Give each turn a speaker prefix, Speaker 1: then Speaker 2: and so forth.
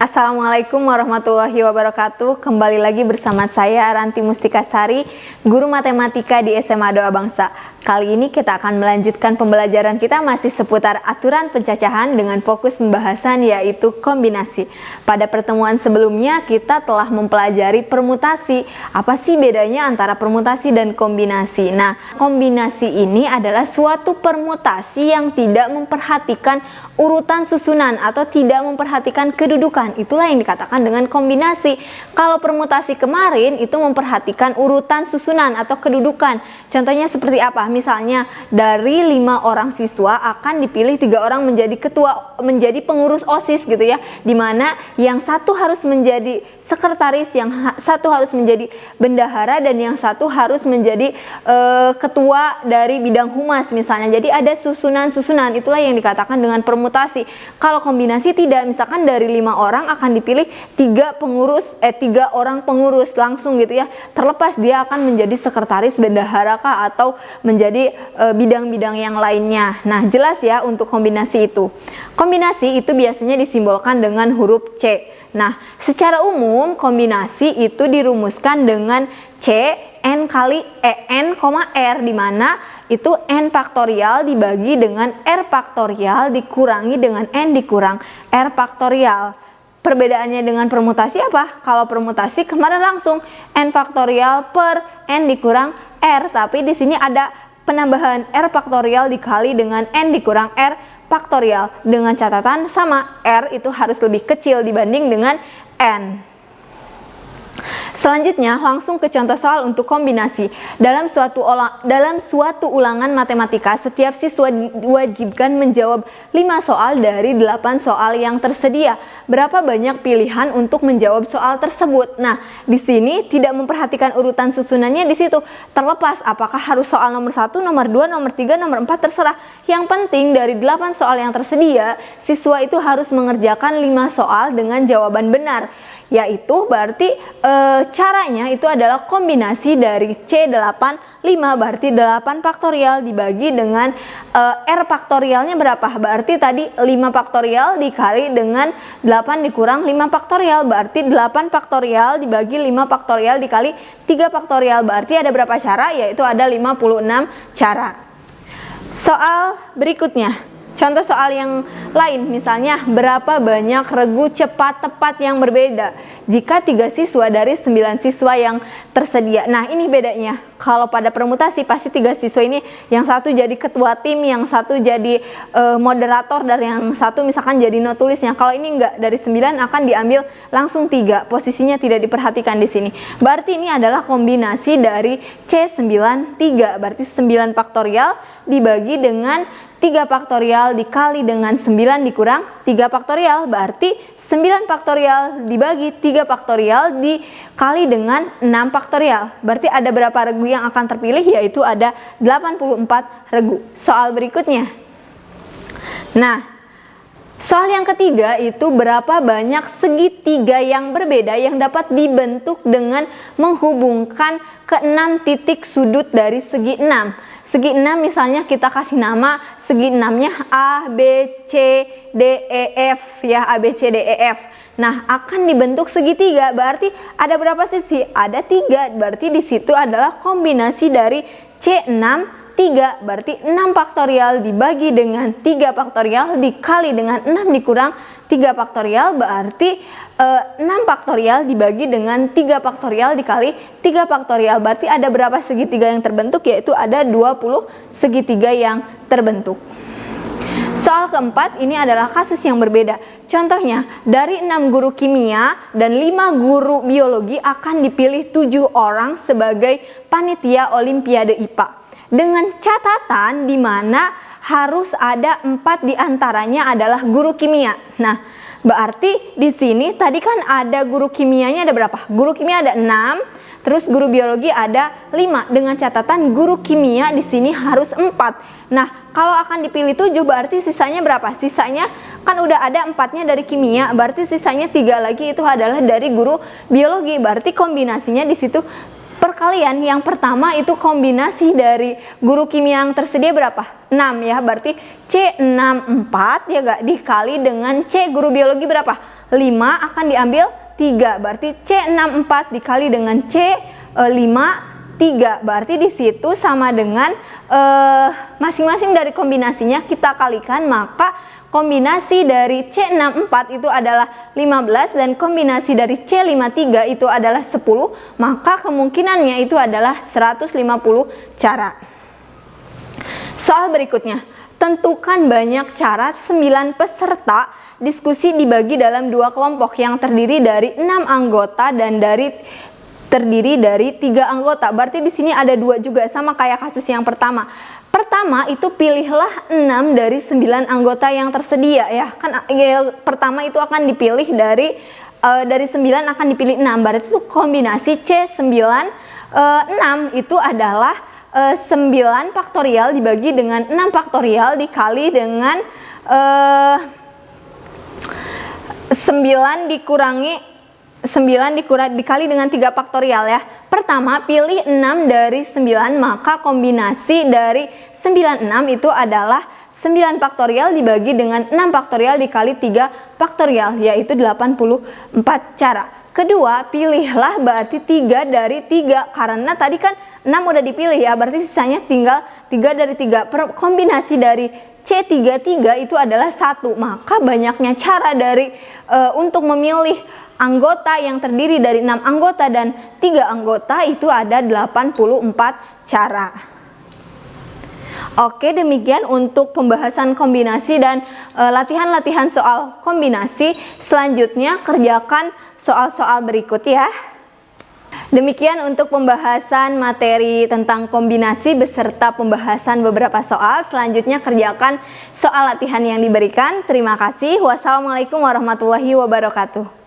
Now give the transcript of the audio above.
Speaker 1: Assalamualaikum warahmatullahi wabarakatuh. Kembali lagi bersama saya Ranti Mustikasari, guru matematika di SMA Doa Bangsa. Kali ini kita akan melanjutkan pembelajaran kita masih seputar aturan pencacahan dengan fokus pembahasan yaitu kombinasi. Pada pertemuan sebelumnya kita telah mempelajari permutasi. Apa sih bedanya antara permutasi dan kombinasi? Nah, kombinasi ini adalah suatu permutasi yang tidak memperhatikan urutan susunan atau tidak memperhatikan kedudukan. Itulah yang dikatakan dengan kombinasi. Kalau permutasi kemarin itu memperhatikan urutan susunan atau kedudukan. Contohnya seperti apa? Misalnya dari 5 orang siswa akan dipilih 3 orang menjadi ketua, menjadi pengurus OSIS gitu ya, dimana yang satu harus menjadi sekretaris, yang satu harus menjadi bendahara, dan yang satu harus menjadi ketua dari bidang humas misalnya. Jadi ada susunan-susunan, itulah yang dikatakan dengan permutasi. Kalau kombinasi tidak, misalkan dari 5 orang akan dipilih 3 orang pengurus langsung gitu ya, terlepas dia akan menjadi sekretaris, bendahara kah, atau menjadi bidang-bidang yang lainnya. Nah, jelas ya untuk kombinasi itu. Kombinasi itu biasanya disimbolkan dengan huruf C. Nah, secara umum kombinasi itu dirumuskan dengan C N kali N, R, di mana itu N faktorial dibagi dengan R faktorial dikurangi dengan N dikurang R faktorial. Perbedaannya dengan permutasi apa? Kalau permutasi kemarin langsung N faktorial per N dikurang R, tapi di sini ada penambahan R faktorial dikali dengan N dikurang R faktorial, dengan catatan sama R itu harus lebih kecil dibanding dengan N. Selanjutnya langsung ke contoh soal untuk kombinasi. Dalam suatu ulangan matematika, setiap siswa diwajibkan menjawab 5 soal dari 8 soal yang tersedia. Berapa banyak pilihan untuk menjawab soal tersebut? Nah, di sini tidak memperhatikan urutan susunannya di situ. Terlepas apakah harus soal nomor 1, nomor 2, nomor 3, nomor 4, terserah. Yang penting dari 8 soal yang tersedia, siswa itu harus mengerjakan 5 soal dengan jawaban benar. Yaitu berarti caranya itu adalah kombinasi dari C8 5, berarti 8 faktorial dibagi dengan R faktorialnya berapa? Berarti tadi 5 faktorial dikali dengan 8 dikurang 5 faktorial, berarti 8 faktorial dibagi 5 faktorial dikali 3 faktorial, berarti ada berapa cara? Yaitu ada 56 cara. Soal berikutnya, contoh soal yang lain, misalnya berapa banyak regu cepat tepat yang berbeda jika 3 siswa dari 9 siswa yang tersedia. Nah, ini bedanya. Kalau pada permutasi pasti 3 siswa ini yang satu jadi ketua tim, yang satu jadi moderator, dan yang satu misalkan jadi notulisnya. Kalau ini enggak, dari 9 akan diambil langsung 3, posisinya tidak diperhatikan di sini. Berarti ini adalah kombinasi dari C9 3, berarti 9 faktorial dibagi dengan 3 faktorial dikali dengan 9 dikurang 3 faktorial, berarti 9 faktorial dibagi 3 faktorial dikali dengan 6 faktorial. Berarti ada berapa regu yang akan terpilih? Yaitu ada 84 regu. Soal berikutnya. Nah, soal yang ketiga itu berapa banyak segitiga yang berbeda yang dapat dibentuk dengan menghubungkan ke 6 titik sudut dari segi 6. Segi 6 misalnya kita kasih nama segi 6-nya A, B, C, D, E, F ya, A, B, C, D, E, F. Nah, akan dibentuk segitiga, berarti ada berapa sisi? Ada 3, berarti di situ adalah kombinasi dari C6 3, berarti 6 faktorial dibagi dengan 3 faktorial dikali dengan 6 dikurang 3 faktorial, berarti 6 faktorial dibagi dengan 3 faktorial dikali 3 faktorial, berarti ada berapa segitiga yang terbentuk? Yaitu ada 20 segitiga yang terbentuk. Soal keempat ini adalah kasus yang berbeda. Contohnya, dari 6 guru kimia dan 5 guru biologi akan dipilih 7 orang sebagai panitia Olimpiade IPA. Dengan catatan di mana harus ada 4 diantaranya adalah guru kimia. Nah, berarti di sini tadi kan ada guru kimianya ada berapa? Guru kimia ada 6, terus guru biologi ada 5. Dengan catatan guru kimia di sini harus 4. Nah, kalau akan dipilih 7 berarti sisanya berapa? Sisanya kan udah ada 4-nya dari kimia, berarti sisanya 3 lagi itu adalah dari guru biologi. Berarti kombinasinya di situ perkalian. Yang pertama itu kombinasi dari guru kimia yang tersedia berapa? 6 ya, berarti C64 ya gak, dikali dengan C guru biologi berapa?
Speaker 2: 5 akan diambil 3, berarti C64 dikali dengan C53, berarti di situ sama dengan masing-masing dari kombinasinya kita kalikan, maka kombinasi dari C64 itu adalah 15 dan kombinasi dari C53 itu adalah 10, maka kemungkinannya itu adalah 150 cara. Soal berikutnya, tentukan banyak cara 9 peserta diskusi dibagi dalam 2 kelompok yang terdiri dari 6 anggota dan terdiri dari 3 anggota. Berarti di sini ada 2 juga, sama kayak kasus yang pertama. Pertama itu pilihlah 6 dari 9 anggota yang tersedia ya. Kan pertama itu akan dipilih dari 9 akan dipilih 6. Berarti itu kombinasi C9 6 itu adalah 9 faktorial dibagi dengan 6 faktorial dikali dengan 9 dikali dengan 3 faktorial ya. Pertama, pilih 6 dari 9, maka kombinasi dari 96 itu adalah 9 faktorial dibagi dengan 6 faktorial dikali 3 faktorial, yaitu 84 cara. Kedua, pilihlah berarti 3 dari 3, karena tadi kan 6 udah dipilih ya, berarti sisanya tinggal 3 dari 3. Kombinasi dari C33 itu adalah 1, maka banyaknya cara dari untuk memilih anggota yang terdiri dari 6 anggota dan 3 anggota itu ada 84 cara. Oke, demikian untuk pembahasan kombinasi dan latihan-latihan soal kombinasi. Selanjutnya kerjakan soal-soal berikut ya. Demikian untuk pembahasan materi tentang kombinasi beserta pembahasan beberapa soal. Selanjutnya kerjakan soal latihan yang diberikan. Terima kasih. Wassalamualaikum warahmatullahi wabarakatuh.